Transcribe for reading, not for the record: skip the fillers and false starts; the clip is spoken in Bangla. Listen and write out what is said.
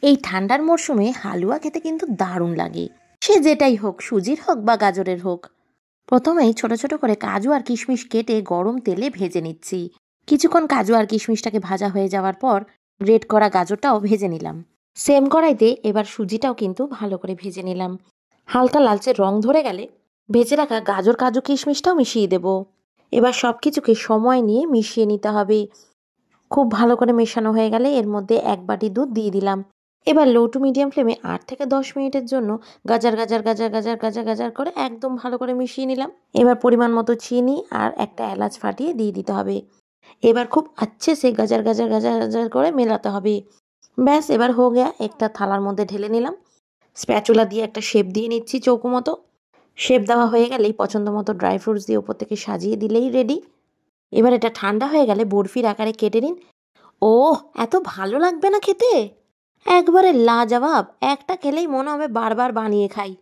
এই ঠান্ডার মরশুমে হালুয়া খেতে কিন্তু দারুণ লাগে, সে যেটাই হোক, সুজির হোক বা গাজরের হোক। প্রথমেই ছোট ছোট করে কাজু আর কিশমিশ কেটে গরম তেলে ভেজে নিচ্ছি। কিছুক্ষণ কাজু আর কিশমিশটাকে ভাজা হয়ে যাওয়ার পর গ্রেট করা গাজরটাও ভেজে নিলাম। সেম কড়াইতে এবার সুজিটাও কিন্তু ভালো করে ভেজে নিলাম। হালকা লালচে রং ধরে গেলে ভেজে রাখা গাজর কাজু কিশমিশটাও মিশিয়ে দেব। এবার সব কিছুকে সময় নিয়ে মিশিয়ে নিতে হবে। খুব ভালো করে মেশানো হয়ে গেলে এর মধ্যে 1 বাটি দুধ দিয়ে দিলাম। এবার লো টু মিডিয়াম ফ্লেমে 8 থেকে 10 মিনিটের জন্য গাজার গাজার গাজার গাজার গাজার গাজার করে একদম ভালো করে মিশিয়ে নিলাম। এবার পরিমাণ মতো চিনি আর একটা এলাচ ফাটিয়ে দিয়ে দিতে হবে। এবার খুব अच्छे से গাজার গাজার গাজার গাজার করে মেলাতে হবে। ব্যাস, এবার হয়ে গেয়া। একটা থালার মধ্যে ঢেলে নিলাম। স্প্যাচুলা দিয়ে একটা শেপ দিয়ে নিচ্ছি চৌকো মতো। শেপ দেওয়া হয়ে গেলেই পছন্দ মতো ড্রাই ফ্রুটস দিয়ে ওপর থেকে সাজিয়ে দিলেই রেডি। এবার এটা ঠান্ডা হয়ে গেলে বরফির আকারে কেটে নিন। ওহ, এত ভালো লাগবে না খেতে! একবারে লাজবাব! একটা খেলেই মনে হবে বারবার বানিয়ে খাই।